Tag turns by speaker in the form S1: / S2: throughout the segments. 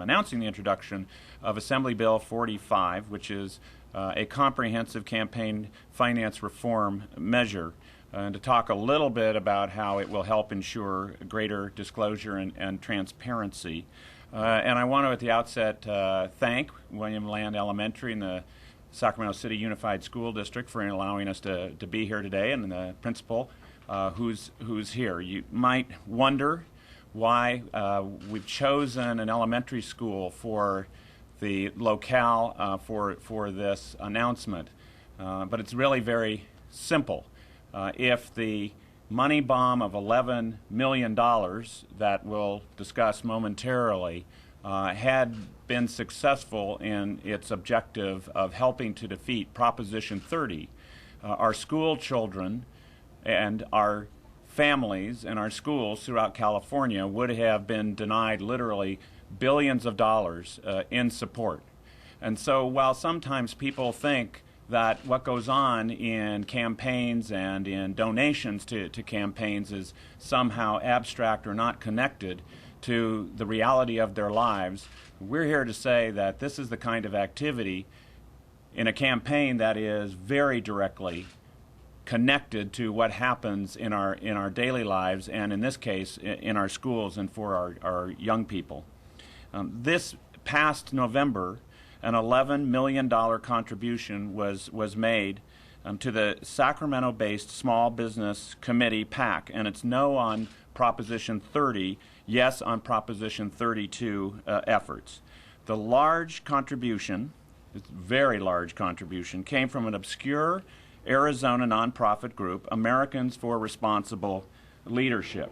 S1: announcing the introduction of Assembly Bill 45, which is a comprehensive campaign finance reform measure, and to talk a little bit about how it will help ensure greater disclosure and transparency. And I want to, at the outset, thank William Land Elementary and the Sacramento City Unified School District for allowing us to be here today, and the principal who's here. You might wonder why we've chosen an elementary school for the locale for this announcement, but it's really very simple. If the money bomb of $11 million that we'll discuss momentarily had been successful in its objective of helping to defeat Proposition 30, our school children and our families and our schools throughout California would have been denied literally billions of dollars in support. And so while sometimes people think that what goes on in campaigns and in donations to campaigns is somehow abstract or not connected to the reality of their lives, we're here to say that this is the kind of activity in a campaign that is very directly connected to what happens in our daily lives, and in this case in our schools and for our young people. This past November, an $11 million contribution was made to the Sacramento-based Small Business Committee, PAC, and it's no on Proposition 30, yes on Proposition 32 efforts. The large contribution, this very large contribution, came from an obscure Arizona nonprofit group, Americans for Responsible Leadership.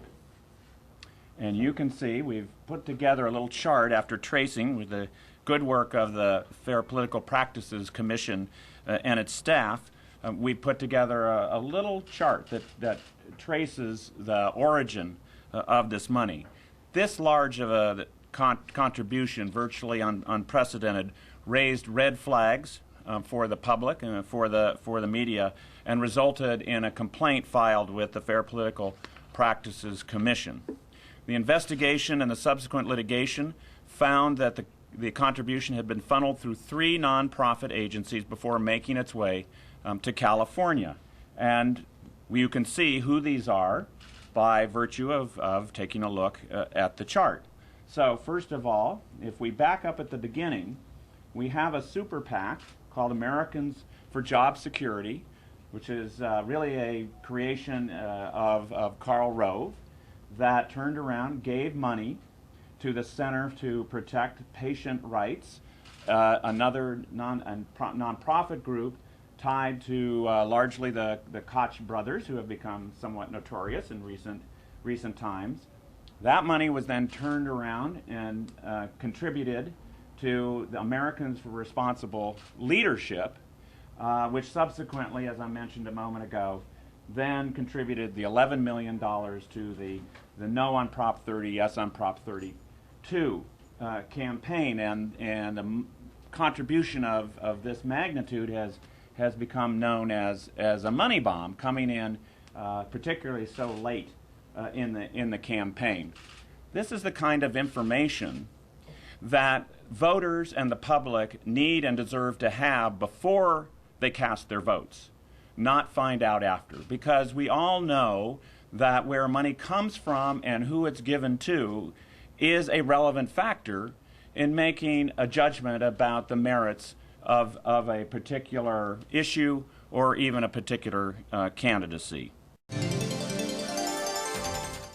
S1: And you can see we've put together a little chart after tracing with the good work of the Fair Political Practices Commission and its staff. We put together a little chart that traces the origin of this money. This large of a contribution, virtually unprecedented, raised red flags for the public and for the media, and resulted in a complaint filed with the Fair Political Practices Commission. The investigation and the subsequent litigation found that the contribution had been funneled through 3 nonprofit agencies before making its way to California. And you can see who these are by virtue of taking a look at the chart. So first of all, if we back up at the beginning, we have a super PAC called Americans for Job Security, which is really a creation of Karl Rove, that turned around, gave money to the Center to Protect Patient Rights, another nonprofit group tied to largely the Koch brothers, who have become somewhat notorious in recent times. That money was then turned around and contributed to the Americans for Responsible Leadership, which subsequently, as I mentioned a moment ago, then contributed the $11 million to the No on Prop 30, Yes on Prop 32 campaign, and the contribution of this magnitude has become known as a money bomb, coming in particularly so late in the campaign. This is the kind of information that voters and the public need and deserve to have before they cast their votes, not find out after, because we all know that where money comes from and who it's given to is a relevant factor in making a judgment about the merits of a particular issue or even a particular candidacy.